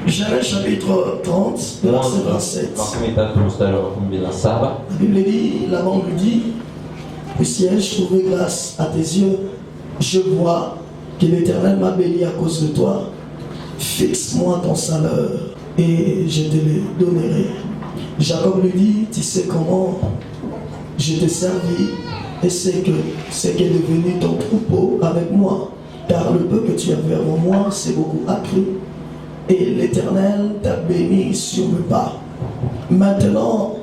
Genèse chapitre 30, verset 27. La Bible dit, Laban lui dit, si ai-je trouvé grâce à tes yeux, je vois que l'Éternel m'a béni à cause de toi. Fixe-moi ton salaire et je te le donnerai. Jacob lui dit, tu sais comment je t'ai servi et c'est qu'est devenu ton troupeau avec moi, car le peu que tu avais avant moi, c'est beaucoup accru. Et l'Éternel t'a béni sur le pas. Maintenant,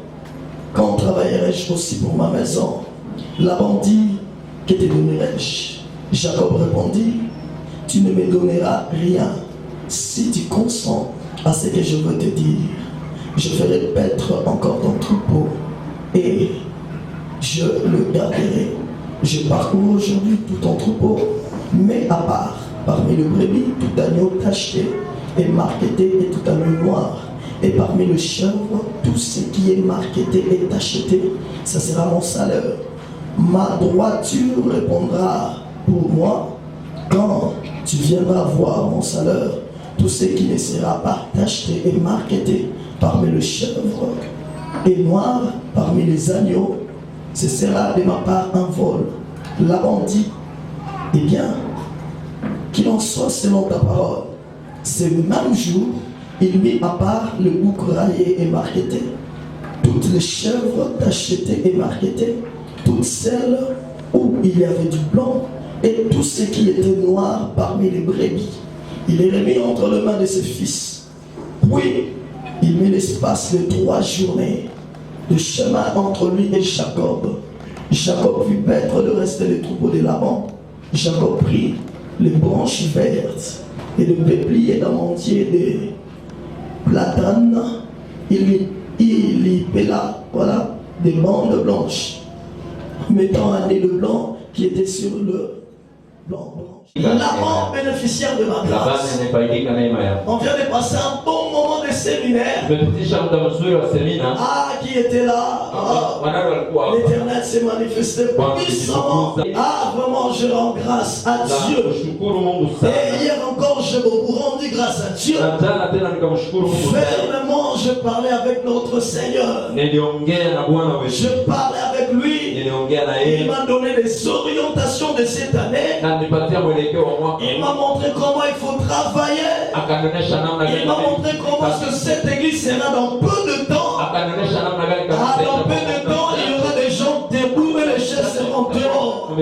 quand travaillerai-je aussi pour ma maison? Laban dit, que te donnerai-je? Jacob répondit, tu ne me donneras rien si tu consens à ce que je veux te dire. Je ferai paître encore ton troupeau et je le garderai. Je parcours aujourd'hui tout ton troupeau, mais à part, parmi le brebis, tout agneau tacheté et marqueté et tout agneau noir. Et parmi le chèvre, tout ce qui est marqueté et tacheté, ça sera mon salaire. Ma droiture répondra pour moi quand tu viendras voir mon salaire. Tout ce qui ne sera pas tacheté et marqueté parmi le chèvre et noir parmi les agneaux, ce sera de ma part un vol. Laban dit, eh bien, qu'il en soit selon ta parole. C'est le même jour, il mit à part le bouc raillé et marqueté, toutes les chèvres tachetées et marquetées, toutes celles où il y avait du blanc, et tout ce qui était noir parmi les brebis. Il les remis entre les mains de ses fils. Puis, il mit l'espace de 3 journées de chemin entre lui et Jacob. Jacob vit paître le reste des troupeaux de Laban. Jacob prit les branches vertes et le peuplier d'amandier des platanes. Il y pela, voilà, des bandes blanches, mettant un nez de blanc qui était sur le blanc. Laban, bénéficiaire de ma grâce. On vient de passer un bon moment de séminaire. Ah, qui était là? L'Éternel s'est manifesté puissamment. Ah, vraiment, je rends grâce à Dieu. Et hier encore, j'ai beaucoup rendu grâce à Dieu. Fermement, je parlais avec notre Seigneur. Je parlais avec lui. Il m'a donné des orientations de cette année. Il m'a montré comment il faut travailler. Il m'a montré comment que cette église sera dans peu de temps. Dans peu de temps, il y aura des gens debout et les chaises seront dehors. Quand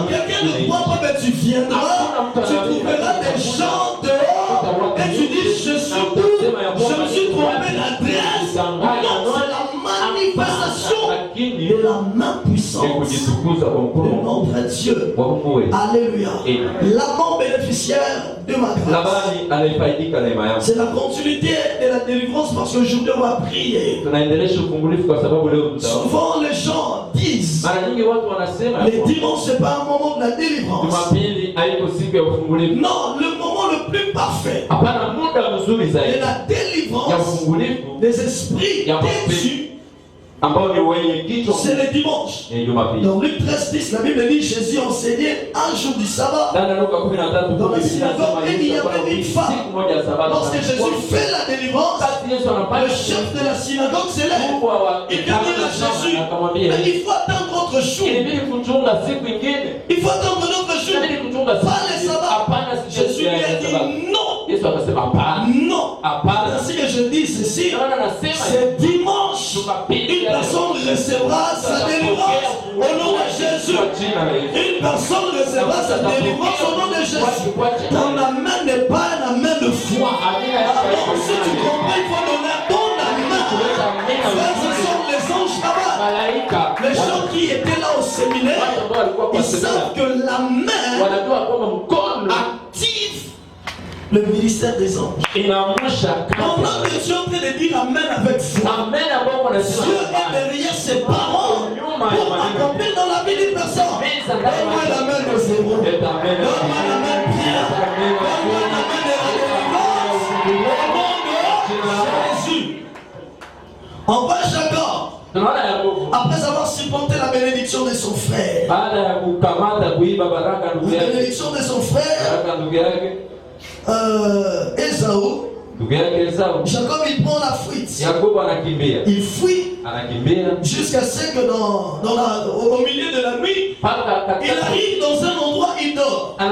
quelqu'un ne croit pas que tu viendras, tu trouveras des gens dehors et tu dis, je suis tout, je me suis trompé d'adresse. Non, c'est la manifestation de la main puissante de notre Dieu. Alléluia. Laban, bénéficiaire de ma grâce. C'est la continuité de la délivrance parce qu'aujourd'hui on va prier. Souvent les gens disent, les dimanches c'est pas un moment de la délivrance. Non, le moment le plus parfait de la délivrance des esprits déçus, c'est le dimanche. Dans Luc 13:10, la Bible dit, Jésus enseignait un jour du sabbat dans la synagogue et il y avait une femme. Lorsque Jésus fait la délivrance, le chef de la synagogue se lève. Il vient dire à Jésus, mais il faut attendre autre jour. Il faut attendre d'autres jours. Pas les sabbats. Jésus lui a dit non. Non. Ainsi que je dis ceci, c'est dimanche. Une personne recevra sa délivrance au nom de Jésus. Une personne recevra sa délivrance au nom de Jésus. Ton main n'est pas la main de foi. Alors si tu comprends, il faut donner à ton main. Ce sont les anges là-bas. Les gens qui étaient là au séminaire, ils savent que la main active le ministère des anges. Pendant que je suis en train de dire amen avec foi, Dieu est derrière ses parents pour m'accomplir dans la vie d'une personne. Donne-moi la main de zéro. Donne-moi la main de Pierre. Donne-moi la main de la délivrance. Au nom de Jésus. On va Jacob. Après avoir supporté la bénédiction de son frère. La bénédiction de son frère, Esaü. Jacob il prend la fuite. Il fuit jusqu'à ce que au milieu de la nuit, il arrive dans un endroit, il dort. Et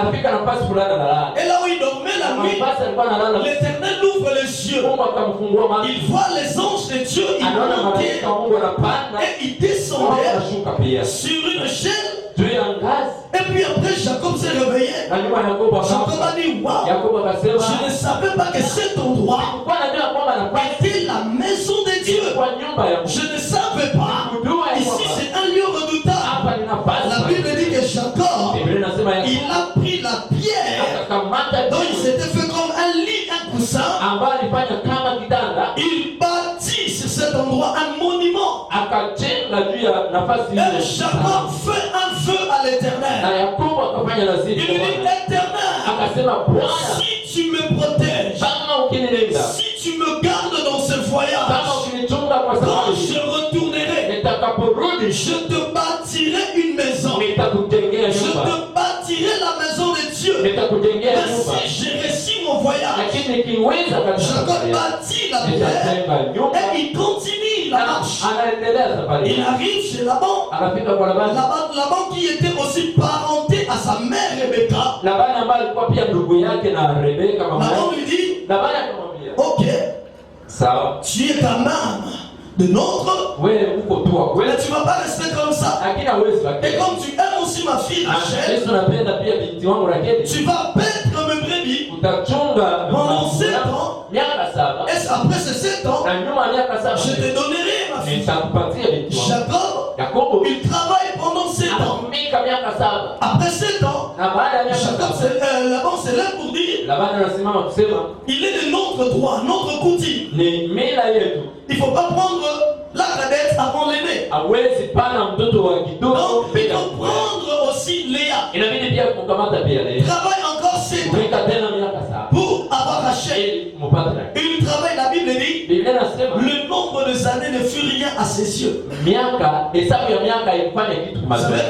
là où il dormait la nuit, l'Éternel ouvre les yeux. Il voit les anges de Dieu, ils montaient et ils descendaient sur une chaîne. Et puis après Jacob s'est réveillé. Jacob a dit waouh, je ne savais pas que cet endroit était la maison de Dieu. Je ne savais pas. Ici c'est un lieu redoutable. La Bible dit que Jacob, il a pris la pierre dont il s'était fait comme un lit, un coussin. Il bâtit sur cet endroit un monument. Et Jacob fait un feu à l'Éternel. Il lui dit Éternel, si tu me protèges, si tu me gardes dans ce voyage, quand je retournerai, je te bâtirai une maison. Je te bâtirai la maison de Dieu. Mais si j'ai réussi mon voyage, Jacob bâtit la pierre et il continue la marche. Il arrive chez Laban. Laban qui était aussi parenté à sa mère Rebecca. Laban lui dit ok, tu es quand même de notre. Mais tu ne vas pas rester comme ça. Et comme tu aimes aussi ma fille Rachel, tu vas paître mes brebis pendant 7 ans. Et après ces 7 ans, je te donnerai ma fille. Jacob, il travaille pendant 7 ans. Après 7 ans, Jacob Laban se lève pour dire il est de notre droit, notre coutume. Il ne faut pas prendre la cadette avant l'aîné. Donc il faut prendre aussi Léa. Travaille encore 7 ans pour avoir Rachel. Il travaille, la Bible dit, le nombre de années ne fut rien à ses yeux. C'est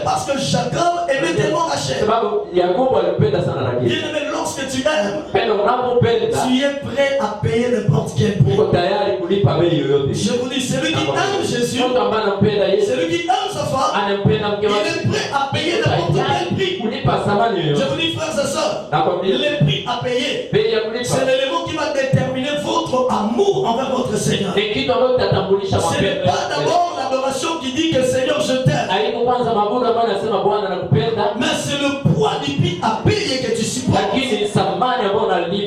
parce que Jacob aimait tellement Rachel. Bien aimé, lorsque tu aimes, tu es prêt à payer n'importe quel prix. Je vous dis, celui qui aime Jésus, celui qui aime sa femme, il est prêt à payer n'importe quel prix. Je vous dis, frères et sœurs, les prix à payer, c'est l'élément qui va déterminer votre amour envers votre Seigneur. Ce n'est pas d'abord l'adoration qui dit que Seigneur je t'aime, mais c'est le poids du prix à payer que tu supportes.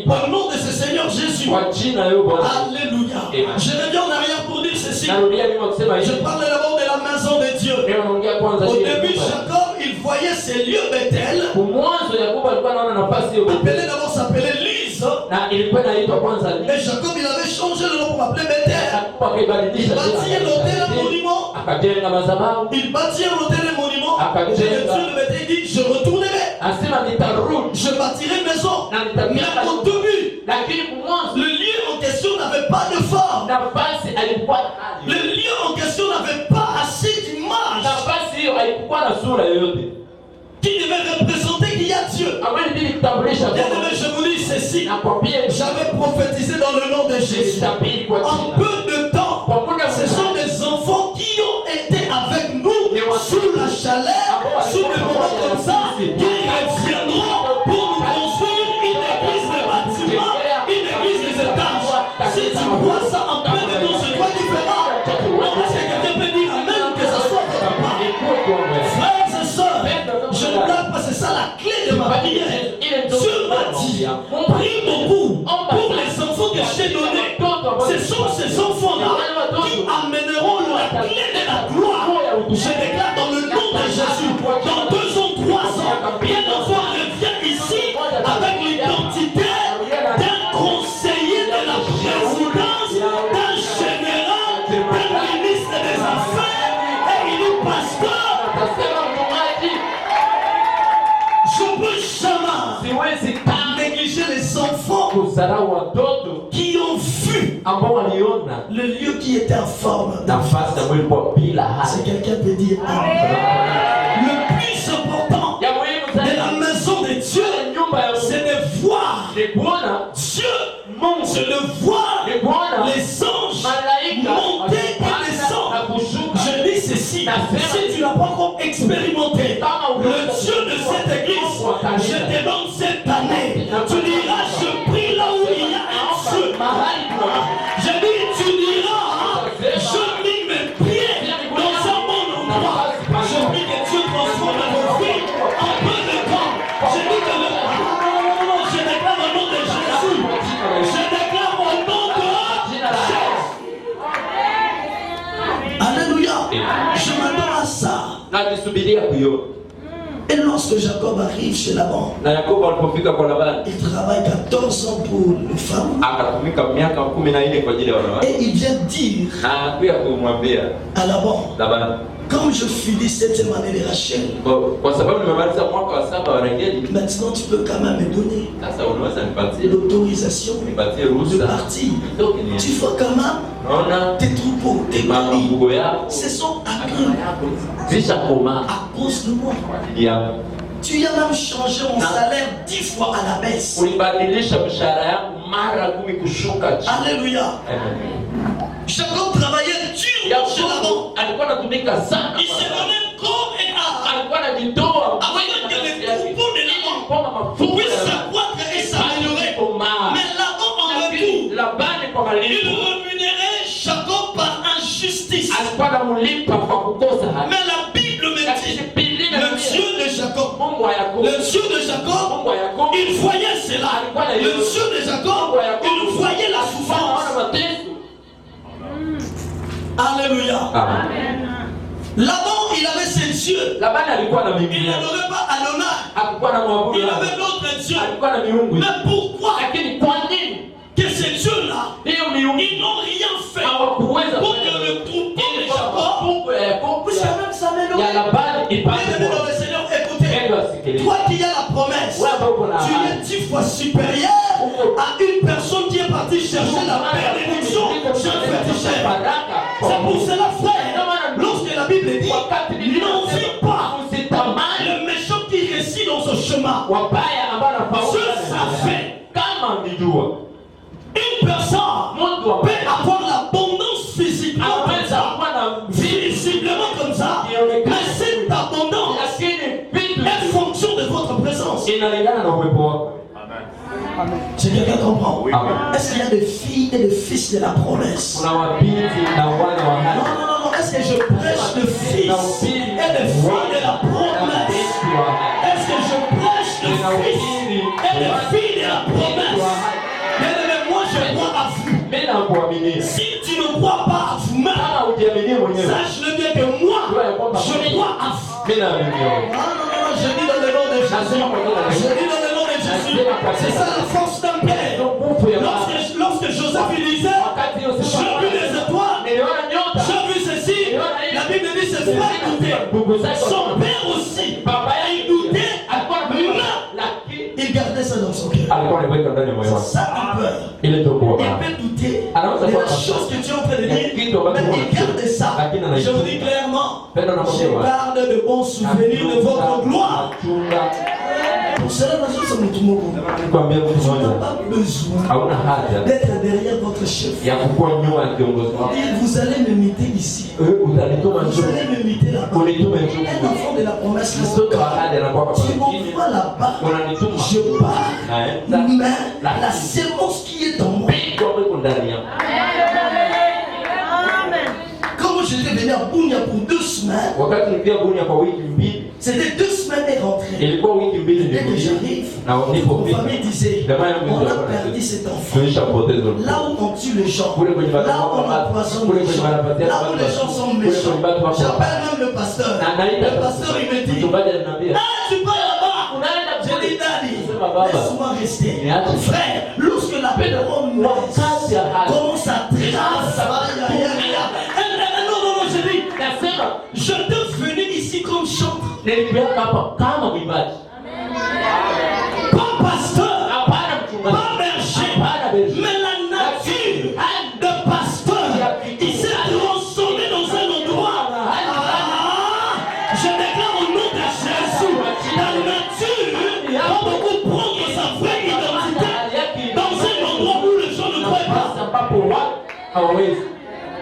Au nom de ce Seigneur Jésus. Alléluia. Je reviens en arrière pour dire ceci. Je parle d'abord de la maison de Dieu. Au début, Jacob, il voyait ces lieux Bethel. Appelé d'abord s'appelait Luz. Et Jacob, il avait changé le nom pour appeler Bethel. Il bâtit un hôtel, un monument. Il bâtit un hôtel, un monument. Et le Dieu de Bethel dit, je retournerai. Je bâtirai une maison. Mais au début, le lieu en question n'avait pas de forme. Le lieu en question n'avait pas assez d'image qui devait représenter qu'il y a Dieu. Bien-aimé, je vous dis ceci. J'avais prophétisé dans le nom de Jésus. En peu de temps, ce sont des enfants qui ont été avec nous sous la chaleur, sous le moment comme ça, qui reviendront pour nous construire une église de bâtiment, une église des étages. Si tu vois ça en peu de temps, c'est quoi différent? Est-ce que quelqu'un peut dire amen, que ce soit votre part? Frères et sœurs, je ne blague pas, c'est ça la clé de ma prière. Dieu m'a dit, prie beaucoup pour les enfants que j'ai donnés. Ce sont ces enfants-là qui amèneront la clé de la gloire. Je déclare dans le nom de Jésus, dans 2 ans, 3 ans, un enfant revient ici avec l'identité d'un conseiller de la présidence, d'un général, d'un ministre des Affaires, et il dit pasteur, je ne peux jamais négliger les enfants qui ont vu le lieu qui était en forme. Si quelqu'un peut dire amen. Si tu n'as pas encore expérimenté le Dieu de cette église, je te donne cette année. Tu diras, je prie là où il y a un Dieu. Je dis, tu diras, je mets mes pieds dans un bon endroit. Je prie que Dieu transforme nos vies en peu de temps. Je dis que je déclare au nom de Jésus. Je déclare au nom de Jésus. Alléluia. Je m'attends à ça. Et lorsque Jacob arrive chez Laban, il travaille 14 ans pour une femme. Et il vient dire à Laban, comme je finis 7e année de Rachel, maintenant tu peux quand même me donner l'autorisation de partir. Tu vois quand même tes troupeaux, tes maris, se sont accrus à cause de moi. Tu as même changé mon salaire 10 fois à la baisse. Alléluia. Jacob travaillait dur chez Laban. Il s'est donné corps et âme afin que les troupeaux de Laban puissent s'accroître et s'améliorer. Mais Laban en retour, il rémunérait Jacob par injustice. Mais la Bible me dit, le Dieu de Jacob, il voyait cela. Le Dieu de Jacob, il voyait la souffrance. Alléluia. Amen. Laban, il avait ses dieux. Il n'adorait pas Adonai. Il avait d'autres dieux. Mais pourquoi que ces dieux-là, ils n'ont rien fait pour que le troupeau de Jacob puisse même s'améliorer. Bien-aimé dans le Seigneur, écoutez, toi qui as la promesse, tu es 10 fois supérieur à une personne qui est partie chercher la bénédiction chez un féticheur. C'est pour cela, frère, lorsque la Bible dit, n'envie pas le méchant qui réside dans ce chemin. Dieu savait. Une personne peut avoir l'abondance physiquement comme ça, visiblement comme ça, mais cette abondance est fonction de votre présence. Si quelqu'un comprend, est-ce qu'il y a des filles et des fils de la promesse? Non. Est-ce que je prêche de fils et de filles de la promesse? Est-ce que je prêche de fils et de filles de la promesse? Mais moi je crois à vous. Si tu ne crois pas à vous-même, sache-le bien que moi je crois à vous. Non, je dis dans le nom de Jésus. Je dis dans le nom de Jésus. C'est ça la force d'un père. Lorsque Joseph il disait, j'ai vu les étoiles, j'ai vu ceci, la Bible dit ses frères doutaient. Son père aussi, il doutait, il gardait ça dans son cœur. C'est ça une peur. Il peut douter de la chose que tu es en train de dire, mais il garde ça. Je vous dis clairement, je garde de bons souvenirs de votre gloire. Pour cela, nous sommes tous morts. Tu n'as pas besoin d'être derrière votre chef. Vous allez m'imiter ici. Vous allez m'imiter là-bas. Un enfant de la promesse, tu m'envoies là-bas, je pars, mais la sémence qui est en moi. Quand j'étais venu à Bunia pour 2 semaines, c'était 2 semaines et rentré. Dès que j'arrive, ma famille disait, on a perdu cet enfant. Là où on tue les gens, là où on empoisonne les gens, là où les gens sont méchants. J'appelle même le pasteur. Le pasteur il me dit, ah tu vas là-bas. J'ai dit, Daddy, laisse-moi rester. Frère, lorsque la promesse commence à travailler, non, je dis, je dois venir ici comme chanteur. Pas pasteur, pas berger, mais la nature de pasteur, il s'est transformé dans un endroit. Je déclare au nom de Jésus, la nature va beaucoup prendre sa vraie identité dans un endroit où les gens ne croient pas.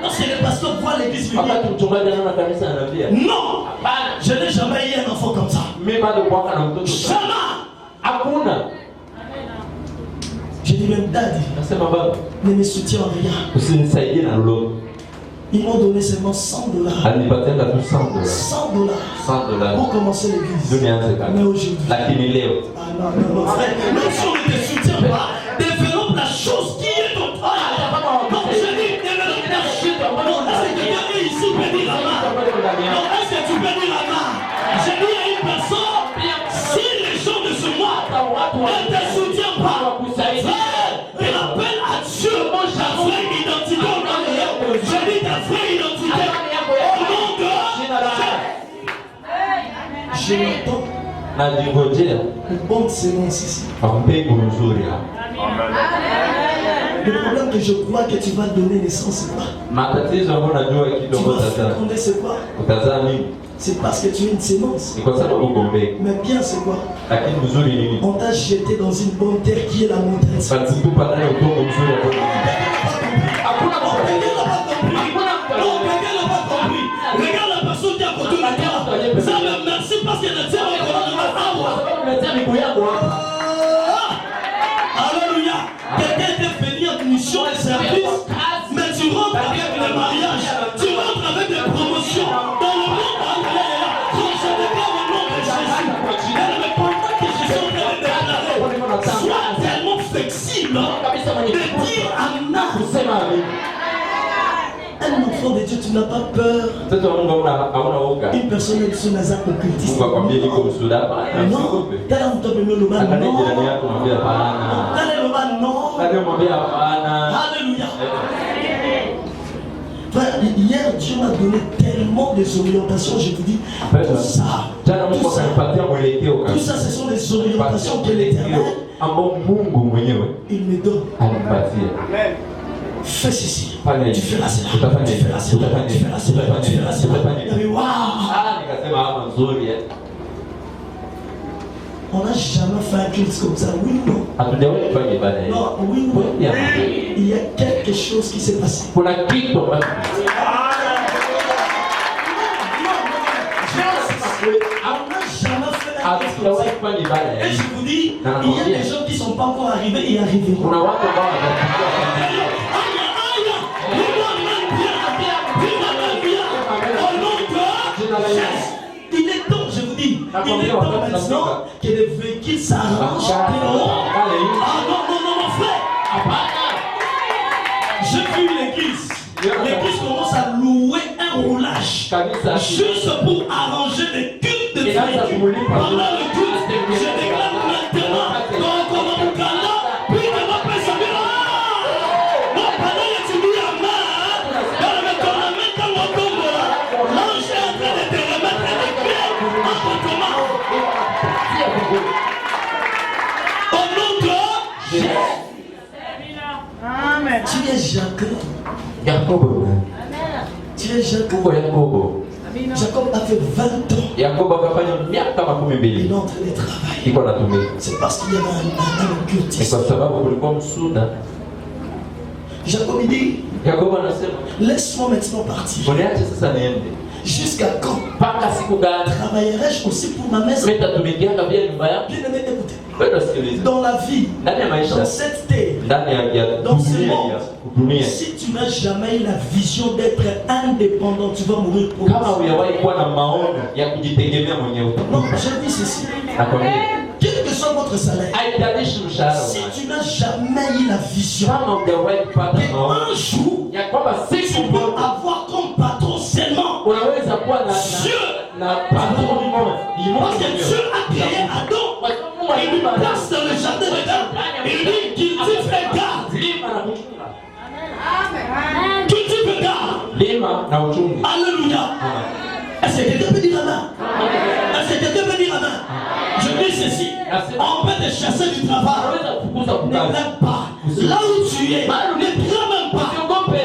Lorsque le pasteur voit à l'église biblique. Non, je n'ai jamais eu un enfant comme ça. Jamais. Je dis même daddy, ne me soutiens en rien. Ils m'ont donné seulement $100. $100 pour commencer l'église. Mais aujourd'hui, non, frère, même si on ne te soutient pas, développe la chose qui est en toi. Donc je dis, développe la chose. Non, est-ce que quelqu'un ici peut dire Amen? Non, est-ce que tu peux dire Amen? Je dis à une personne, si les gens de ce mois ne te soutiennent pas, rappelle à Dieu ta vraie identité. Je dis ta vraie identité. Au nom de je m'attends une bonne séance ici. Le problème que je crois que tu vas donner naissance, c'est quoi? Tu vas féconder, c'est quoi? C'est parce que tu es une sémence. Mais bien, c'est quoi? On t'a jeté dans une bonne terre qui est la montagne. Regarde la personne qui est à côté de toi. Merci parce qu'elle est alléluia. Quelqu'un était venu en mission et service, mais tu rentres avec le mariage, tu rentres avec des promotions. Dans le monde, quand je déclare le nom de Jésus, elle me contacte que je suis en train de déclarer. Sois tellement flexible de dire Amen. Un enfant de Dieu, tu n'as pas peur. Une personne est sur Nazar occultiste. Non, alléluia. Frère, hier, Dieu m'a donné tellement des orientations, je vous dis, tout ça, ce sont des orientations que l'Éternel, il me donne. Fais ceci, tu feras cela, tu feras cela, tu feras cela, tu feras cela. On n'a jamais fait un culte comme ça, oui ou non? Non, oui ou non? Il y a quelque chose qui s'est passé. On n'a jamais fait un culte comme ça. Et je vous dis, il y a des gens qui ne sont pas encore arrivés et arriveront. Il est temps, je vous dis, il est temps maintenant que les véhicules s'arrangent. Ah non, mon frère. J'ai vu l'église. L'église commence à louer un roulage juste pour arranger les cultes de véhicules. Pendant le culte, je déclare maintenant tu es Jacob. Tu es Jacob. Jacob a fait 20 ans. Il est en train de travailler. C'est parce qu'il y avait un occultiste. Jacob dit, laisse-moi maintenant partir. Jusqu'à quand travaillerai-je aussi pour ma maison? Bien aimé, écoutez. Dans la vie, dans cette terre, dans ce monde, si tu n'as jamais eu la vision d'être indépendant, tu vas mourir pour ça. Non, je dis ceci. Quel que soit votre salaire, si tu n'as jamais eu la vision qu'un jour, tu peux avoir comme patron seulement Dieu. Parce que Dieu a créé Adam. Il lui place dans le jardin d'Éden. Il dit cultive et garde. Cultive et garde. Alléluia. Est-ce que quelqu'un peut dire Amen? Est-ce que quelqu'un peut dire Amen? Je dis ceci. On peut te chasser du travail. Ne l'aime pas. Là où tu es, ne prends même pas.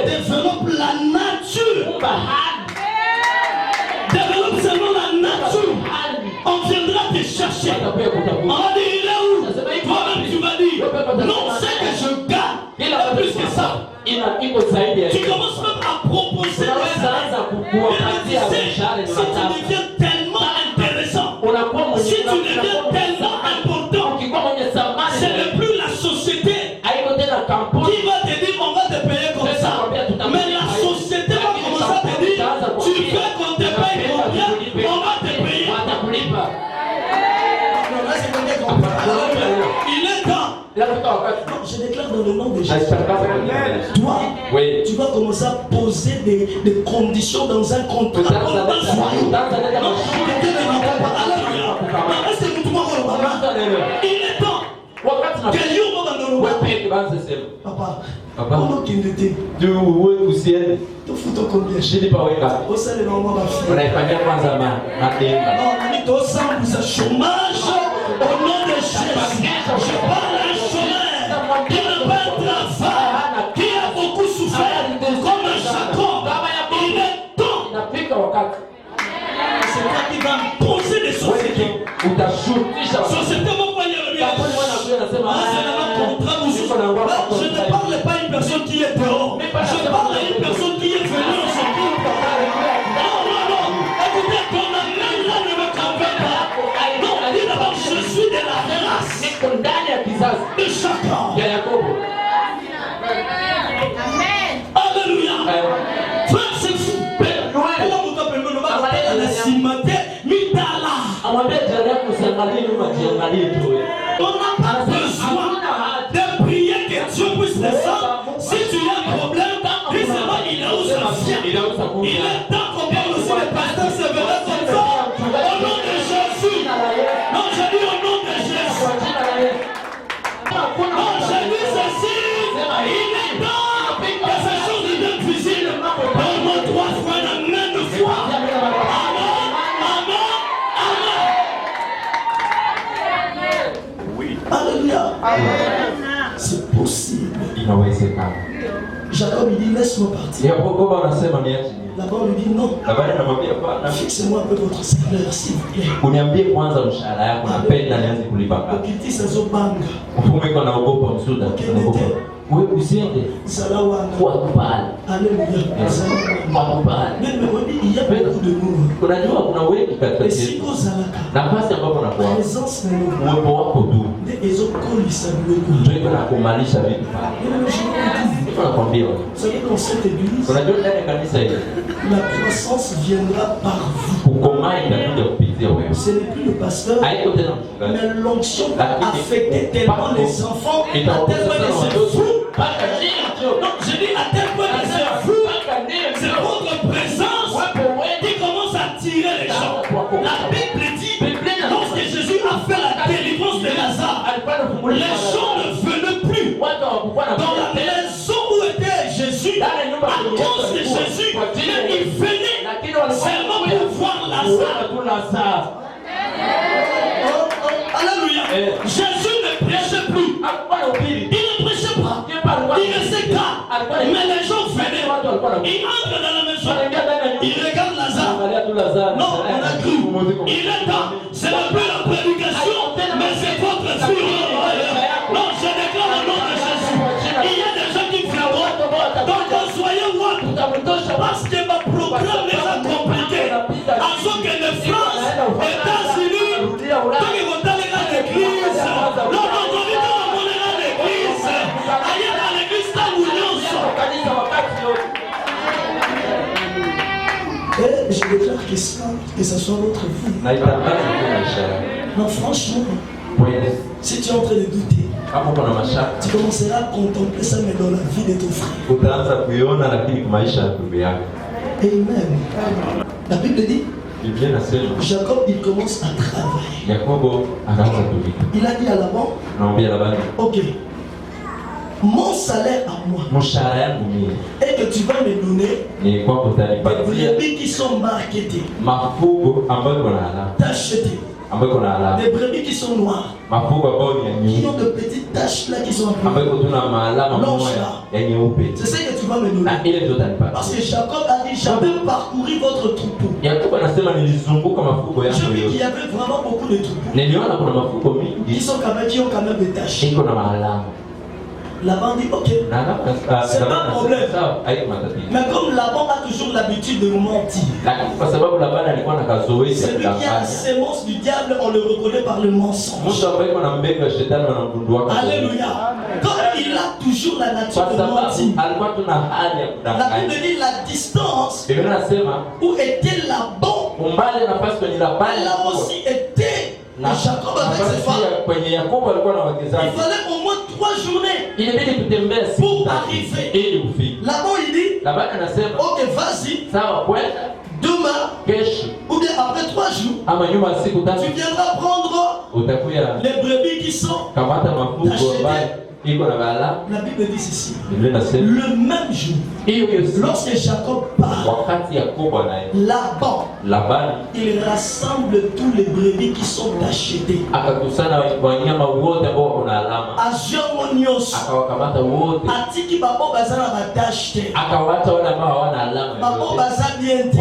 Développe la nature. Développe seulement la nature. On viendra te chercher. On va dire, il est où? Toi-même, tu vas dire, non, c'est que je garde. Et plus que ça, tu commences même à proposer des dans le nom de Jésus. Toi, oui. Tu vas commencer à poser des conditions dans un contrat. Il est temps. Papa, comment tu me dis? Tu fous ton combien? Je dis pas, oui. Au sein de l'homme, ma fille. On a pas chômage. Au nom de Jésus, je parle à un chômeur qui n'a pas de travail, qui a beaucoup souffert, comme un Jacob. Il est temps. C'est toi qui vas me poser des sociétés. Société, mon père, je ne parle pas à une personne qui est dehors. Je parle à une personne qui est venue en secours. Non. Écoutez, ton amène là ne me convainc pas. Non, dis d'abord, je suis de la race de chacun. Alléluia. Frère, c'est fou. On n'a pas besoin de prier que Dieu puisse descendre. Si tu as un problème, dis-moi, il est où ça vient. Il est temps qu'on parle aussi des pasteurs sévères comme ça. Au nom de Jésus. Non, je dis au nom de Jésus. Non, je dis ceci. Il est temps que ces choses deviennent visibles. Donne-moi 3 fois la même fois. Alléluia. C'est possible. Jacob il dit laisse-moi partir. Là-bas on lui dit non. Fixez-moi un peu votre salaire s'il vous plaît. Okiti sazobanga. Oui, vous êtes. Alléluia. Mais il y a beaucoup de nous. Et si vous avez la présence de nous, les autres colis vous savez, dans cette église, la croissance viendra par vous. Ce n'est plus le pasteur, mais l'onction a affecté tellement les enfants, à tel point que c'est fou. Non, je dis à tel point que c'est fou. C'est votre présence qui commence à attirer les gens. La Bible dit, lorsque Jésus a fait la délivrance de Lazare, les gens ne venaient plus dans la maison où était Jésus à cause de Jésus, mais ils venaient seulement pour voir Lazare. Alléluia. Jésus ne prêchait plus. Il ne prêchait pas. Il restait calme. Mais les gens venaient. Ils entrent dans la maison. Ils regardent Lazare. Non, on a cru. Il est temps. Ce n'est plus la prédication, mais c'est votre fille. Non, je déclare au nom de Jésus. Il y a des gens qui viendront. Donc, soyez moi. Parce que ma programme les a compliqués. En ce que les France, États-Unis, donc ils vont aller à l'église. Non, on vient à l'église. Ailleurs à l'église, là où et je déclare que ça soit votre vie. Non, franchement, si tu es en train de douter, tu commenceras à contempler ça, mais dans la vie de ton frère. Amen. La Bible dit, Jacob, il commence à travailler. Il a dit à Laban, ok, mon salaire à moi, et que tu vas me donner des brebis qui sont marketées, t'acheter. Des brebis qui sont noires, qui ont de petites taches là qui sont blanches là. C'est ce que tu vas me donner. Parce que Jacob a dit, j'avais parcouru votre troupeau. J'ai vu qu'il y avait vraiment beaucoup de troupeaux qui ont quand même des taches. Laban dit ok, c'est pas un problème. Mais comme Laban a toujours l'habitude de mentir, celui qui a la sémence du diable, on le reconnaît par le mensonge. Alléluia. Comme il a toujours la nature de mentir, la Bible dit la distance où était Laban, là aussi était Jacob avec ses femmes, il fallait au moins 3 journées pour arriver. Là-bas il dit, ok, vas-y, demain, ou bien après 3 jours, tu viendras prendre les brebis qui sont achetées. La Bible dit ceci. Le même jour, lorsque Jacob part, Laban, il rassemble tous les brebis qui sont achetées. Atiki babo bazana batacheté. Babo baza bien dit.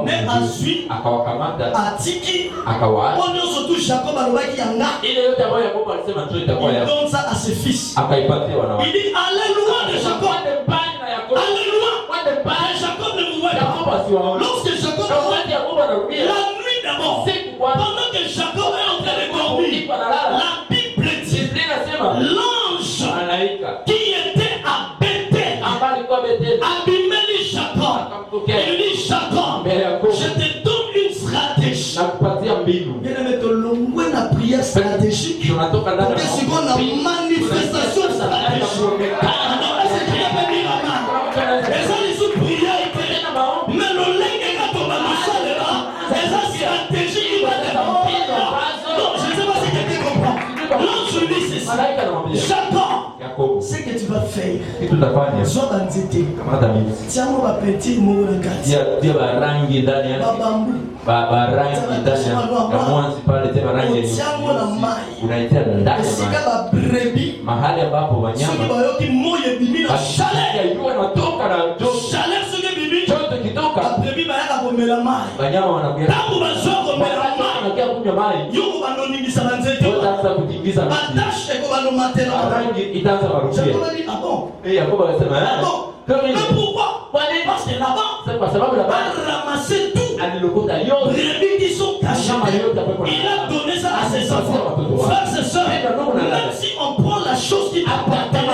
Mais ensuite, Atiki, on est surtout Jacob alobaki yanga. Il donne ça à ses fils. Il dit alléluia de Jacob. Alléluia de Jacob ne mourra pas. Lorsque Jacob la nuit d'abord, pendant que Jacob est en train de dormir, la Bible dit l'ange qui était à Bethel, Abimelech Jacob, il dit Jacob, je te donne une stratégie. Bien aimé, te l'ongoué na prière stratégique. Pour que ce qu'on a manifestation stratégique. Alors là, c'est qui a fait miracle. Et ça, les autres prières, mais le lingue quand on va le chaler là, et ça, stratégie, il va te non, je ne sais pas si quelqu'un comprend. L'ange dit ceci. Jacob, ce que tu vas faire, sois bandité. Tiens-moi ma petite mot en quartier. Babambou. Barangi ndani ya mwanzi pale tena rangi unaitia ndani mahali ambapo wanyama wanatoka na chote kitoka wanyama wanakuja kunywa maji wataanza kutingiza rangi itaanza kurudia. Yakobo akasema parce que là-bas, il a ramassé tout. Les qui sont cachés. Il a donné ça à ses enfants. Frères et sœurs, même si on prend la chose qui appartient,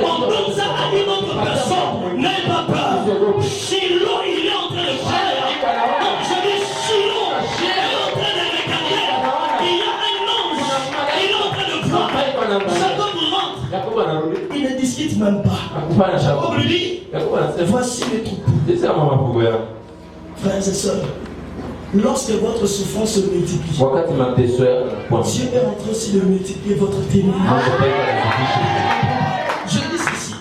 on donne ça à une autre personne. N'aie pas peur. Shiloh, il est en train de faire. Donc je dis Shiloh, il est en train de regarder. Il y a un ange. Il est en train de voir. Jacob rentre. Il ne discute même pas. Jacob lui dit, voici les troupeaux. Frères et sœurs, lorsque votre souffrance se multiplie, Dieu est en train aussi de multiplier votre témoignage. Je dis ceci,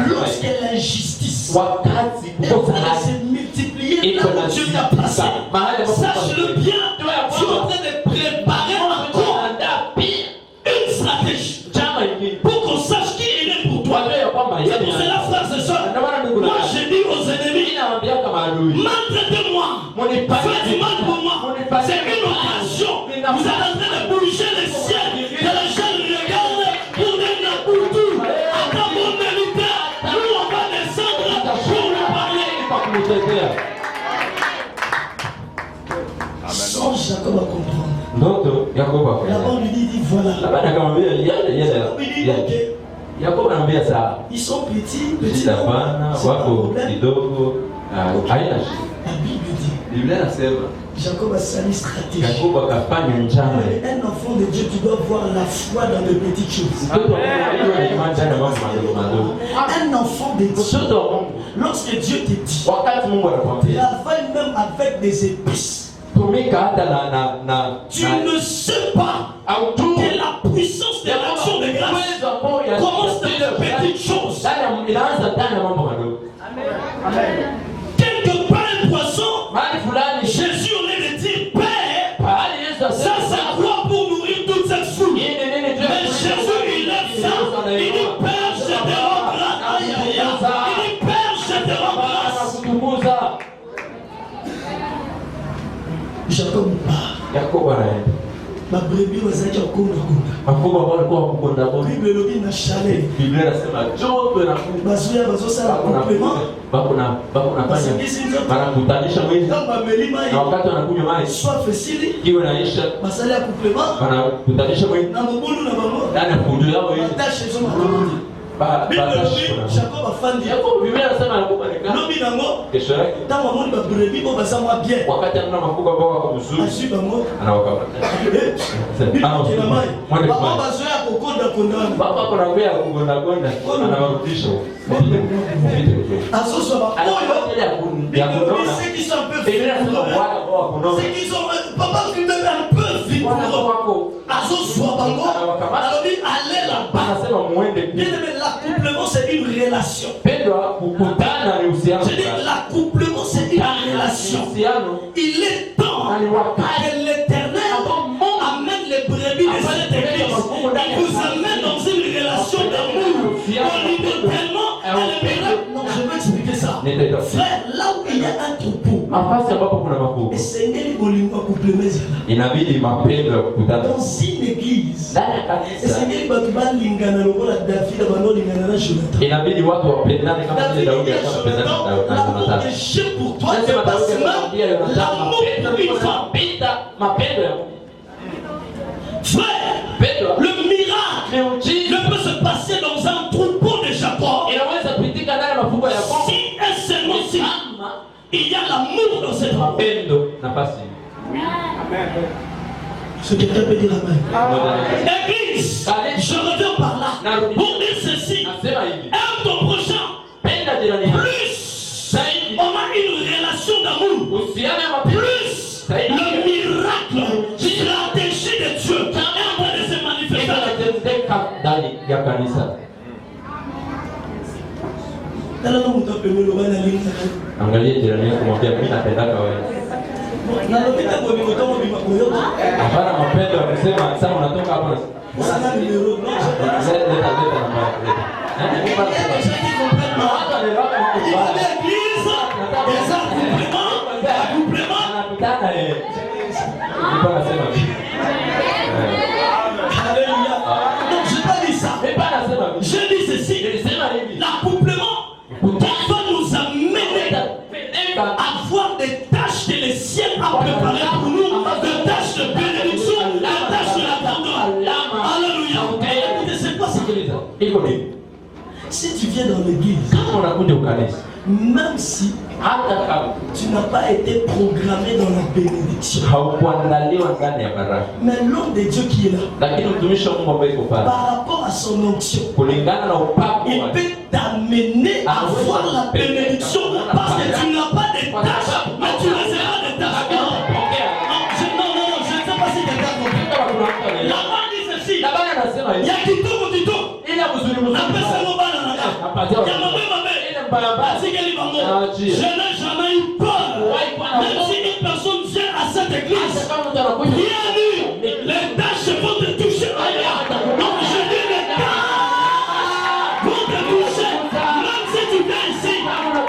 lorsque l'injustice est en train de se multiplier là où Dieu t'a placé, sache-le bien, tu es en train de préparer encore une stratégie pour qu'on sache qui est né pour toi. C'est pour cela, frères et sœurs, moi je dis aux ennemis, maltraitez-moi, faites du mal pour moi, c'est une occasion. Vous êtes en train de bouger les ciels, que les gens regardent pour des Nabutou. À quand vous méritez, nous on va descendre pour vous parler. Sans Jacob à comprendre. Là-bas lui dit voilà. Ils sont petits, c'est pas un problème. La Bible dit Jacob a sali stratégie. Un enfant de Dieu, tu dois voir la foi dans de petites choses. Un enfant de Dieu, lorsque Dieu te dit, travaille même avec des épices. Tu ne sais pas que la puissance de l'action de grâce commence dans de petites choses. Amen. Quelque part un poisson, Jésus on est de dire Père, ça croix pour nourrir toute cette foule. Mais Jésus il lève ça, il dit Père je te rends grâce. Il dit Père je te rends grâce. Jacob part. Ma brebis wazaki okunda. Bible lobi na chalet. Bazuya bazosala complément. Wanakutanisha mwezi na wakati wanakunywa maji, soif esili kiwe naisha, basali ya complément wanakutanisha mwezi na mbulu na bamo ndani ya kunjo yao hiyo. Jacob a fandi. Yakobo Biblia inasema anakubalika. Lobi nango. Kesho yake. Tangu amoni ba brevi bo basamwa bien. Wakati anaona mafuko ambao wako mzuri. Ashiba ngo. Anawakaba. Baba bazoea kukonda kondana. Baba kuna kuya kugonda anawarudisha. Asoso ba oyo ya kudona. C'est qui sont un peu Biblia inasema wala kwa kudona. C'est qui sont papa qui même un peu vite. Wako Asoso bango. Alors dit allez là-bas. Anasema muende. Bien aimé, l'accouplement c'est une relation. Pendwa kukutana ni uhusiano. Je dis l'accouplement c'est une relation. Il est temps que l'Éternel amène les brebis de cette église. Il vous amène dans une relation d'amour. On lui donne tellement. Non, je vais expliquer ça. Frère, là où il y a un troupeau, Seigneur Bolingo couple inabidi mapendo ya kukutana. dans une église. Seigneur Batman lingana lokola David abano lingana na Jonathan. Inabidi watu wapendane kama vile Daudi alikuwa anapendana na Jonathan. Je pour toi, c'est parce que l'amour pour une femme. Mapendo ya frère, le miracle ne peut se passer dans un troupeau de Jacob. Si et seulement si il y a l'amour dans cette troupeau. Ce que quelqu'un peut dire amen. Église, je reviens par là pour dire ceci. Aime ton prochain. Plus on a une relation d'amour, plus le miracle, stratégie de Dieu est en train de se manifester. Angalia jirani yako mwambie mimi napendaka wewe. Hapana mapendo anasema sasa unatoka hapa. Leta je dis ceci, l'accouplement va nous amener à voir des tâches que les cieux ont préparées pour nous, des tâches de bénédiction, des tâches de la grandeur. Alléluia. C'est quoi ça? Si tu viens dans l'église, même si tu n'as pas été programmé dans la bénédiction, mais l'homme de Dieu qui est là, par rapport à son onction, il peut t'amener à voir la bénédiction parce que tu n'as pas de tâches, mais tu receras des tâches. Non, je ne sais pas si quelqu'un comprend. Là-bas dit ceci, il y a qui tombe. Je n'ai jamais eu peur. Même si une personne vient à cette église, bienvenue, les tâches vont te toucher ailleurs. Donc je dis les tâches vont te toucher. Même si tu viens ici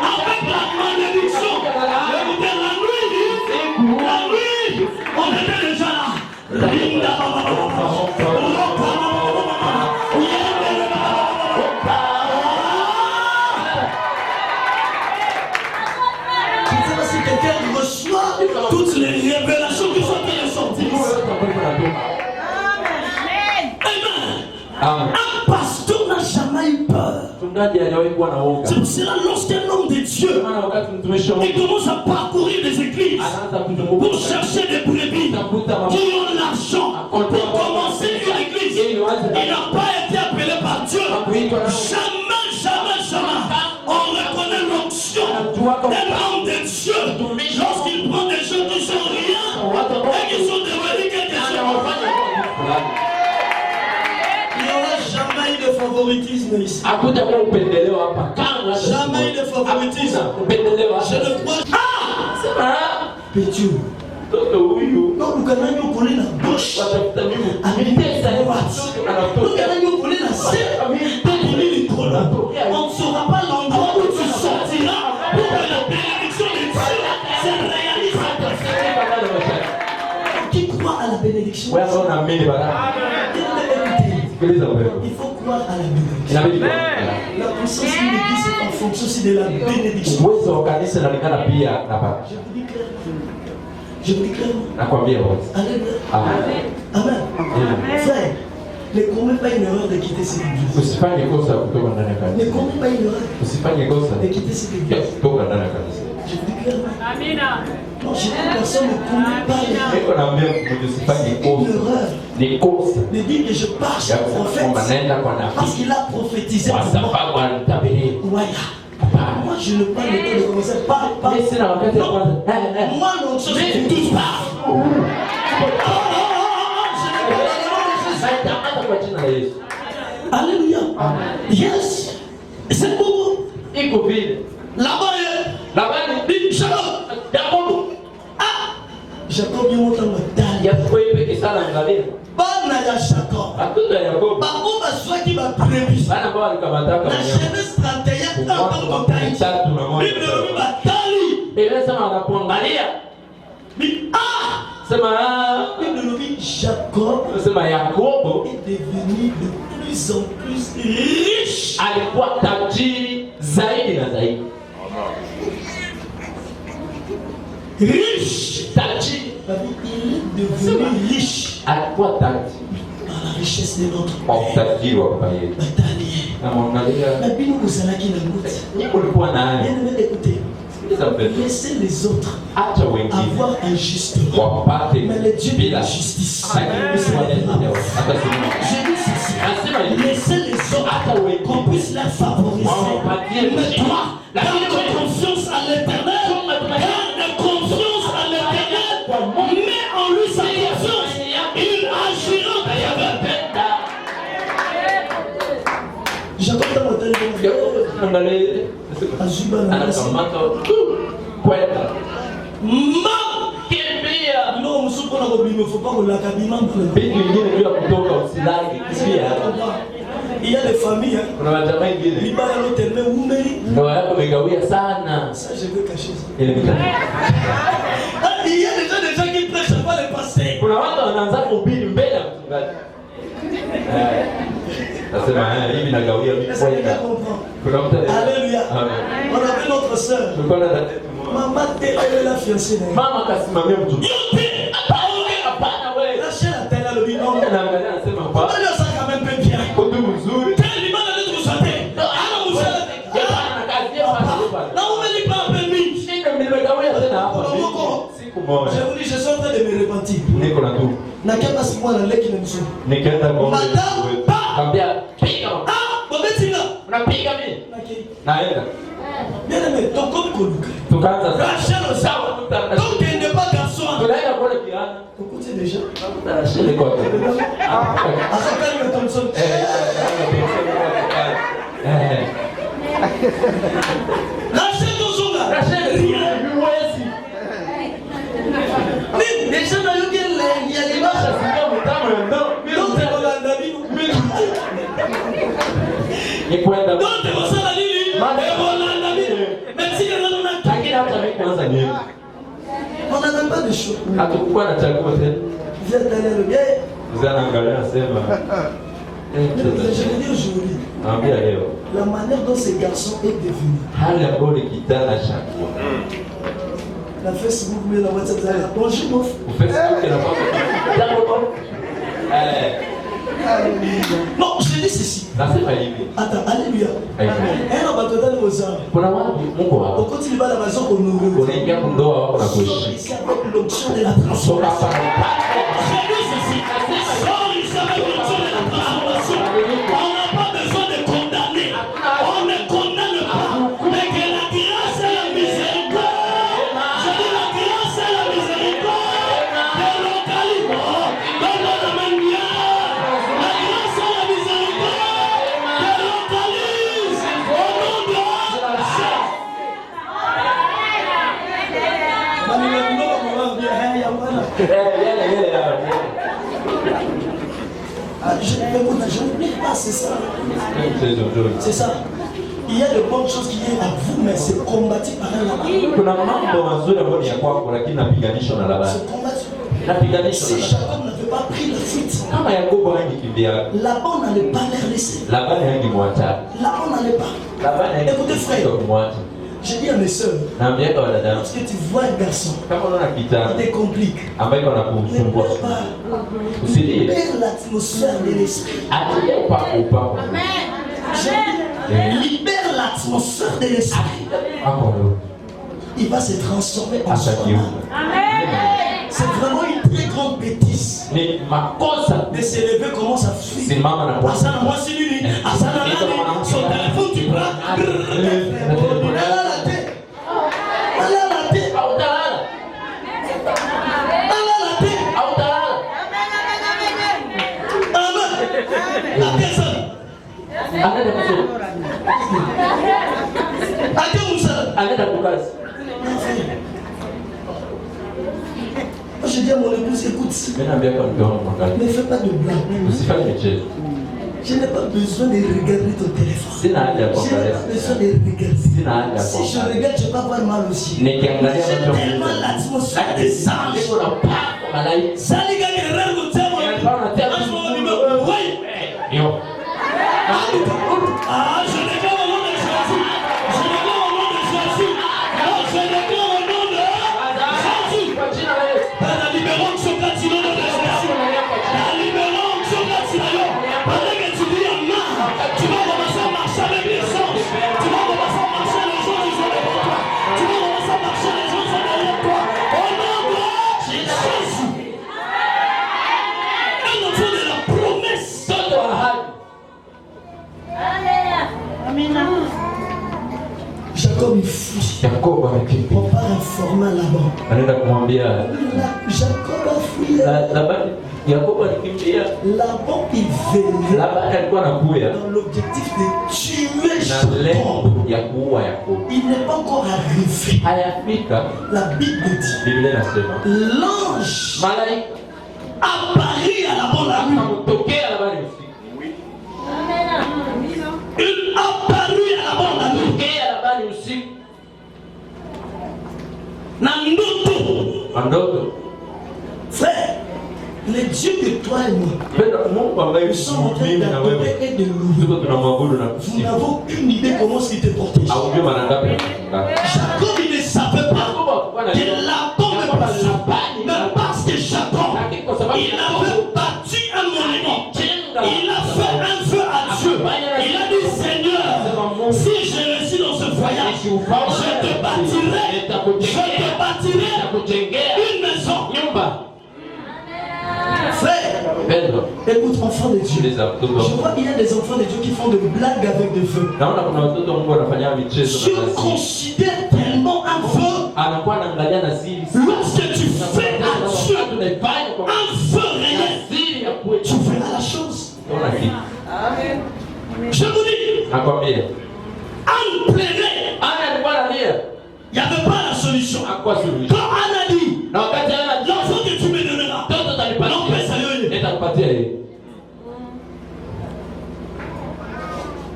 avec la malédiction, la nuit, on était déjà là. Toutes les révélations qui sont en train de sortir. Amen. Un pasteur n'a jamais eu peur. C'est pour cela lorsqu'un homme de Dieu il commence à parcourir des églises pour chercher des brebis qui ont l'argent pour commencer une église, il n'a pas été appelé par Dieu. Jamais. On reconnaît l'onction d'un homme de Dieu lorsqu'il prend des gens qui sont rien et qui sont devenus quelque chose. Il n'y aura jamais eu de favoritisme ici. Jamais eu de favoritisme. Je ne crois pas. Pétiu. Non, nous allons coller la bouche à l'unité de droite. Nous allons coller la serre à l'unité de droite. On ne saura pas l'endroit où tu sortiras pour que la bénédiction de Dieu se réalise. Qui croit à la bénédiction? Il faut croire à la bénédiction. La puissance de l'église est en fonction aussi de la bénédiction. Je vous dis clairement. Alléluia. Amen. Frère, Ne commets pas une erreur de quitter cette église. Usifanye kosa kutoka ndani ya Ne kanisa. commets pas une erreur Usifanye kosa de quitter cette église. kutoka ndani ya kanisa. Je vous dis clairement. Amina. Non, je dis personne ne commet pas l'erreur. Niko naambia mtu usifanye Une kosa. erreur Ni kosa. de dire que je pars chez Ya le kusema prophète naenda kwa parce nabii. qu'il a prophétisé Kwa pour moi. sababu anitabiria. Waya. Moi, je ne parle pas de commencer par. Mimi sina wakati wa kwanza. Moi, non, je ne touche pas. Hata kwa jina la Yesu. Alléluia. Yes. C'est bon. Iko vile. Là-bas, Labani Jacob. Yakobo. Ah. Jacob, il monte en médaille. Yakobo peke sana angalia. Bana ya Jacob. Watoto ya Yakobo. Bako baswa qui va prévu. Bana ambao walikamataka La mwenyewe. Genèse 31 dans Mwanzo wa Taï. 13 na moja. Bible nous batali. Biblia sema anapoangalia. Ah. Sema Bible nous dit Jacob sema Yakobo est devenu de plus en plus riche. alikuwa tajiri zaidi na zaidi. Riche. Tajiri. Il est devenu riche Alikuwa tajiri. par la richesse de notre Kwa utajiri wa baba yetu. Batali. Na mwangalia La Bible nous a qui nous goûte. ni kulikuwa naye. Bien aimé, écoutez. Sikiliza mpendwa. Laissez les autres Acha wengine avoir injustement. wapate Mais le Dieu de bila la justice. lakini si wanaelewa. Hata si Je dis ceci. nasema hivi. Laissez les autres qu'on puisse leur favoriser. Mais toi, garde confiance à l'éternel. Garde confiance à l'éternel. Mets en lui sa confiance. Il agira dans ta vie. J'attends dans mon téléphone. Angalia Azuba na nasi. anakamata kwenda. Kimbia. Non, on se prend la robe, il ne faut pas qu'on la cabine. Vitu vingine bila kutoka usilage. Kimbia. Il y a des familles, hein. Kuna majamaa wengine Libaya l'hôtel, mais où mérite. ndoa yako imegawia sana. Ça, je veux cacher ça. Ile mikakati. Ah, il y a des gens qui prêchent pas les pasteurs. Kuna watu wanaanza kuhubiri mbele ya mchungaji. Nasema hivi nagawia mimi Est-ce que quelqu'un kwenda. comprend? Kuna mtu Alléluia. Amen. On avait notre soeur. Tulikuwa na dada yetu mmoja. Maman, elle est la fiancée. Mama akasimamia mtu. Hapana wewe. La chaîne a tellement le bilan. Anaangalia anasema On kwa va dire ça quand même peu bien. kotu mzuri. Quel imam de vous santé? Alors vous savez. Là, vous me dites pas un peu mine. Siku moja Je vous dis, je suis en train de me repentir. niko na tu Na kama si moi na leki na mzuri. nikaenda kwa Madame, pa. kambia piga Ah, bobetinga. unapiga mimi Okay. naenda Bien aimé, ton comme Koluka. tukaanza Rachel au sawa. Donc il n'est pas garçon. tunaenda kwa kiana Écoutez déjà. Rachel kwa Après quand il tombe son. Rachel ton son là. Rachel huwezi Mais les gens n'ont eu qu'un lait, il y a des marches. sasa mtamu ndo Donc c'est pour la David. ni kwenda Donc c'est pour ça la Lili. Et pour la David. Même si les gens n'ont pas. lakini hata mimi kwanza ni On n'a même pas de choix. hatakuwa na chakula tena Viens d'aller le bien. mzana angalia anasema Je le dis aujourd'hui. naambia leo La manière dont ces garçons est devenu. hali ambayo ni kitana chakula La Facebook, mais la WhatsApp, vous allez. Bonjour mon frère. Facebook inapaswa jambo Non, je dis ceci. nasema hivi Attends, alléluia. Un homme a total aux armes. kuna watu Mungu Au wako continue pas la maison qu'on nous unaingia kundoa wako na kuishi ici avec l'onction de la soka transformation. hapa Je dis ceci. Sors ici avec l'onction de la transformation. On n'a pas besoin de condamner. On ne condamne pas. Mais que la grâce et la miséricorde. Je dis la grâce et la miséricorde. De l'ocalité. Dans le domaine bien. La grâce et la miséricorde. De l'ocalité. Au nom de Jésus. Je n'oublie pas, c'est ça. C'est ça. Il y a de bonnes choses qui viennent à vous, mais c'est combattu par un là-bas. kuna mambo mazuri ambayo ni ya kwako lakini napiganishwa na Labani C'est combattu. napiganishwa Si na Labani Jacob n'avait pas pris la fuite, kama Yakobo hangekimbia là-bas on n'allait pas les laisser. Labani hangemwacha Là-bas on n'allait pas. Labani Écoutez, frère. kumwacha Je dis à mes soeurs, lorsque tu vois un garçon qui te complique, ne pleure pas. Libère l'atmosphère de l'esprit. Libère l'atmosphère de l'esprit. Il va se transformer en soi-même. C'est vraiment une très grande bêtise de se lever, commence à fuir. Asana moi c'est lui, Asana son téléphone tu prends. La personne. Je dis à mon épouse, écoute, ne fais pas de blague. Je n'ai pas besoin de regarder ton téléphone. Je n'ai pas besoin de regarder. Si je regarde, je vais pas avoir mal aussi. J'ai tellement l'atmosphère des anges. Ça les gars qui rêvent au thème. Oui. Ah, je n'ai pas au nom de Jésus. Je n'ai pas au nom de Jésus. Non, je n'ai pas au nom de Jésus. La libérons sur la tirée de Jésus. La libérons sur la tirée. Pendant que tu dis Amen, tu vas commencer à marcher avec les anges. Tu vas commencer à marcher les gens qui sont devant toi. Tu vas commencer à marcher les gens qui sont derrière toi. Au nom de Jésus. Un enfant de la promesse. Jacob il fuit. On part informer Laban. Jacob a fouillé. Laban il venait dans l'objectif de tuer Jacob. Il n'est pas encore arrivé. La Bible dit l'ange apparut à Laban la nuit. Il apparut à Laban la nuit. Nandoto. Frère, les dieux de toi et moi, nous sommes en train d'adorer et de louer. Vous n'avez aucune idée comment il te protège. Jacob, il ne savait pas que Laban me parce que Jacob, il avait bâti un monument. Il a fait un feu à Dieu. Il a dit, Seigneur, si je réussis dans ce voyage, je te bâtirai une maison. Frère, écoute, enfant de Dieu, je vois qu'il y a des enfants de Dieu qui font des blagues avec des feux. Je considère tellement un feu. Lorsque tu fais à Dieu un feu réel, tu feras la chose. Je vous dis, Anne plairait. Il n'y avait pas la solution. Quand Anne a dit, l'enfant que tu me donneras, non,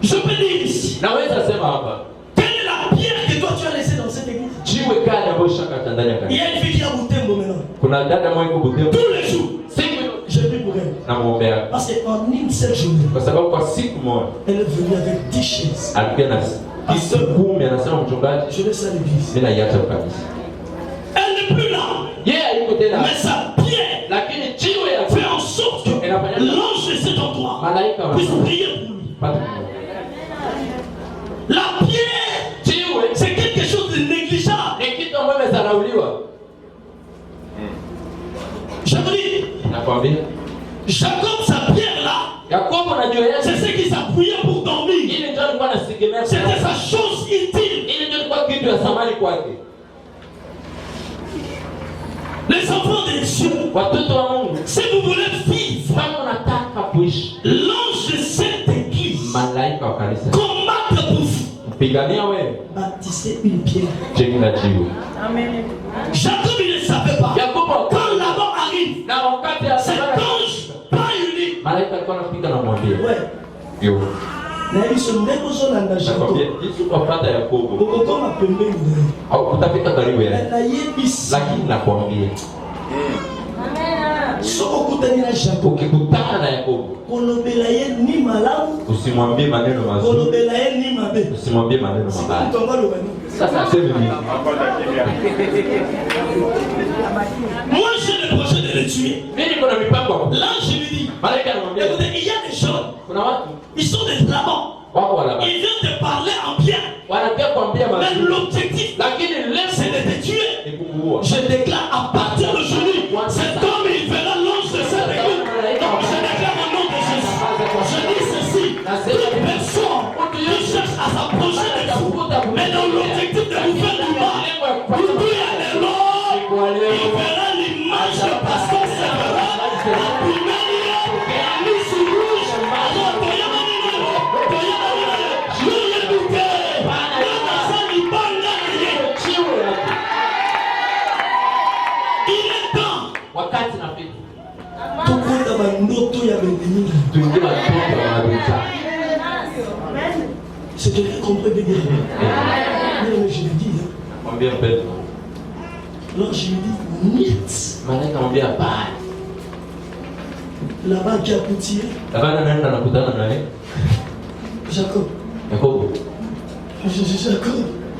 je peux dire ici, quelle est la pierre que toi tu as laissée dans cette église? Il y a une fille qui a Boutembo maintenant. Tous les jours, je prie pour elle. Parce qu'en une seule journée, elle est venue avec 10 chaises. Pasteur, je laisse à l'église. Elle n'est plus là. Mais sa pierre fait en sorte que l'ange de cet endroit puisse prier pour lui. La pierre, c'est quelque chose de négligeable. Je vous dis, Jacob, sa pierre là, c'est ce qui s'appuyait pour dormir. C'était sa chose intime. Les enfants de Dieu, si vous voulez vivre, l'ange de cette église combattre pour vous. Bâtissez une pierre. Amen. Jacob il ne savait pas. Quand Laban arrive, cet ange pas unique. Ouais. Na hizo ndeko zona na Jacob. Ukokoma pembeni. Utafika karibu yake. Na yebisi. Lakini nakwambia. Soko ukikutana na Yakobo usimwambie maneno mazuri, usimwambie maneno mabaya. Sasa sema nini? Moi j'ai le projet de le tuer. L'ange lui dit, écoutez, il y a des gens, ils sont des flamands. Ils viennent te parler en bien. Mais l'objectif, c'est de te tuer. Je déclare à partir d'aujourd'hui, cet homme il verra l'ange de cette église. Donc je déclare au nom de Jésus. Je dis ceci, toute personne qui cherche à s'approcher de vous, mais dans l'objectif de vous faire du mal, vous pouvez aller loin, il verra l'image de pasteur Sévérin, la primaire, la lisse rouge, c'est quelqu'un qui comprend bien. Mais je lui dis, alors je lui dis, niet. Là-bas qui a coûté. Jacob.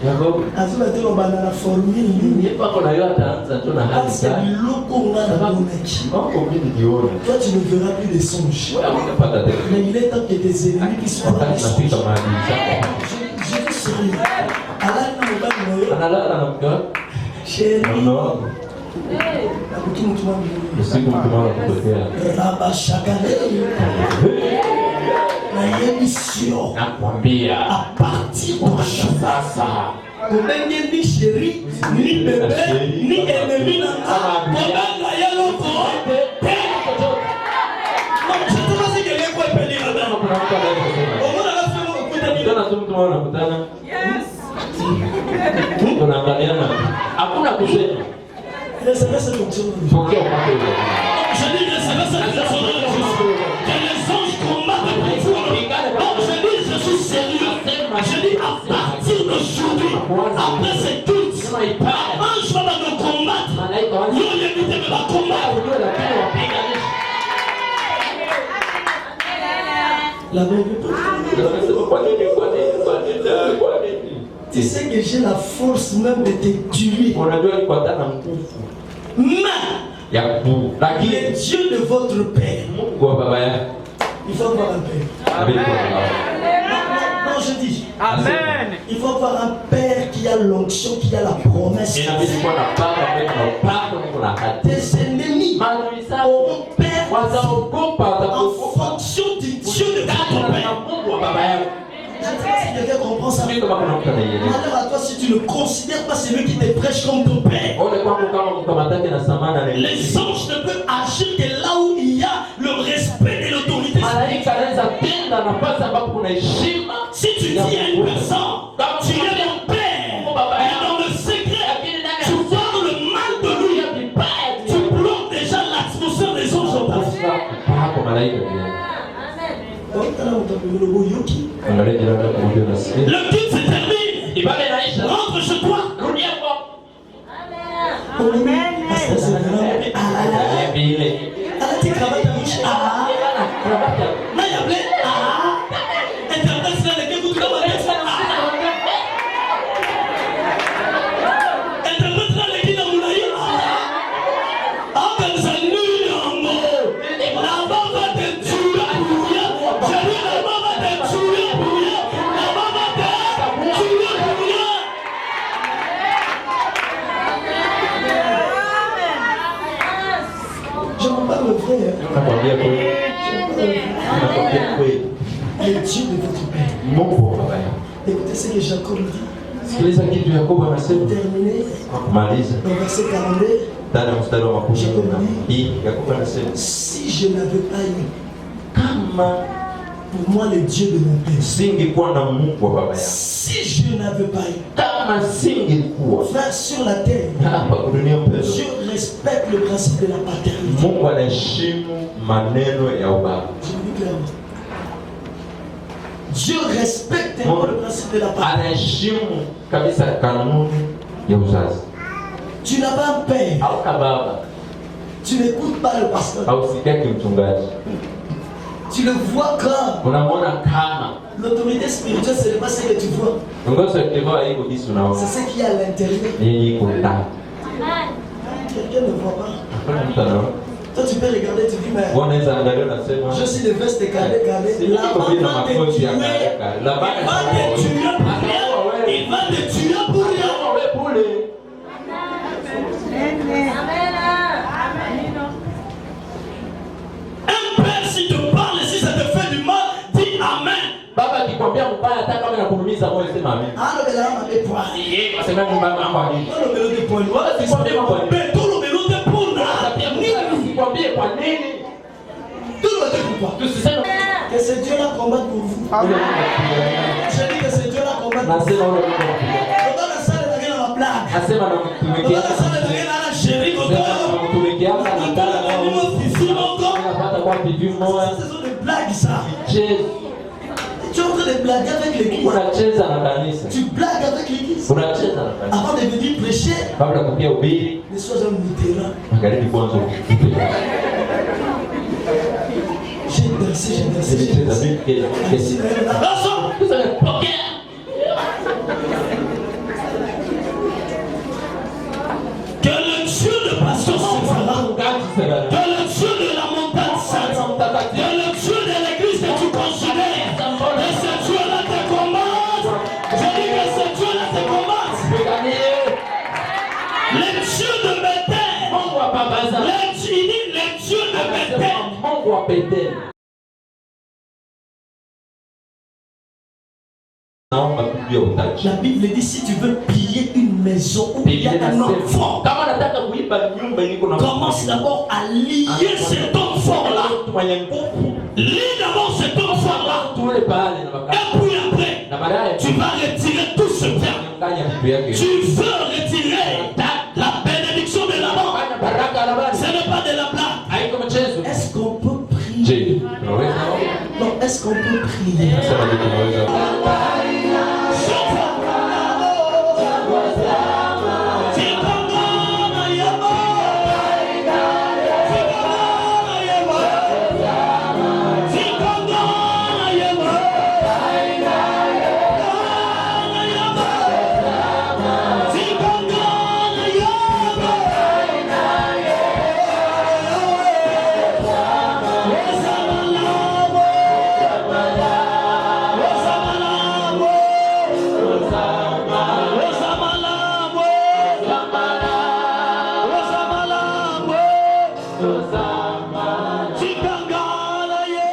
Jacob. Azulato banana formule. Parce que toi tu ne verras plus des songes. Mais il est temps que des ennemis qui soient là. Je suis sérieux. Chérie. À partir de sasa, ni chéri, ni bébé, ni ennemi non, je ne sais pas si quelqu'un peut appeler là-dedans. Je dis à partir d'aujourd'hui, après cette culte, un ange va nous combattre. Nous, l'éviter de la combattre. La bonne. Tu sais que j'ai la force même de te tuer. Mais le Dieu de votre père, il faut avoir un père. Non, je dis. Amen. Il faut avoir un père qui a l'onction, qui a la promesse. Tes ennemis auront peur en fonction du Dieu de votre père. Je ne sais pas si quelqu'un comprend ça. Malheur à toi si tu ne considères pas celui qui te prêche comme ton père. Les anges ne peuvent agir que là où il y a le respect et l'autorité. Si tu dis à une personne, tu es mon père, et dans le secret, tu vois le mal de lui, tu bloques déjà l'atmosphère des anges en place. Le culte se termine. Rentre chez toi. Amen. Le Dieu de votre père. Écoutez ce que Jacob dit. Terminé. Dans verset 42. Si je n'avais pas eu pour moi le Dieu de mon père, si je n'avais pas eu frère sur la terre, Dieu respecte le principe de la paternité. Je le dis clairement. Dieu respecte le principe de la paternité. Tu n'as pas un père Tu n'écoutes pas le pasteur. Tu le vois comme. L'autorité spirituelle, ce n'est pas ce que tu vois. C'est ce qu'il y a à l'intérieur. Quelqu'un ne voit pas. Toi, tu peux regarder, tu dis, mais je suis le veste calé. Là-bas, il va te tuer. Il va te tuer pour rien. Un père, si te parle, si ça te fait du mal, dis Amen. Baba akikwambia mbaya hata kama inakuumiza moyo sema amen. Alors là on avait point. Yeye asema mbaya mambo nini? Tout le mélodie point. Wala sikwambie mambo nini? Tout le mélodie pour na. Sikwambie kwa nini? Tout le mélodie pour. Tusiseme que ce Dieu là combatte pour vous. Amen. Je dis que ce Dieu là combatte. Nasema wewe ndio. Ndio na sala na ngena blague. Nasema na mtumikia. Ndio na sala na ngena na chérie gogo. Mtumikia na ndala na office gogo. Unapata kwa bibi moja. Ce sont des blagues ça. Tu es en train de blaguer avec l'église. Unacheza na kanisa. Tu blagues avec l'église. Unacheza na kanisa. Avant de venir prêcher. Kabla kukia ubiri. Ne sois un mutéra. Angalia kwanza. J'ai dansé. Que le Dieu de pasteur que le Dieu de la montagne sainte, que le Dieu de l'église que tu considères, que ce Dieu-là te combatte. Je dis que ce Dieu-là te combatte. Les dieux de Bethel, les dieux de Bethel. La Bible dit si tu veux piller une maison où il y a un homme fort, commence d'abord à lier cet homme fort-là. Lis d'abord cet homme fort-là. Et puis après, tu vas retirer tout ce bien. Tu veux retirer la bénédiction de la mort. Ce n'est pas de la blague. Est-ce qu'on peut prier? Non, est-ce qu'on peut prier? Chikangala ye.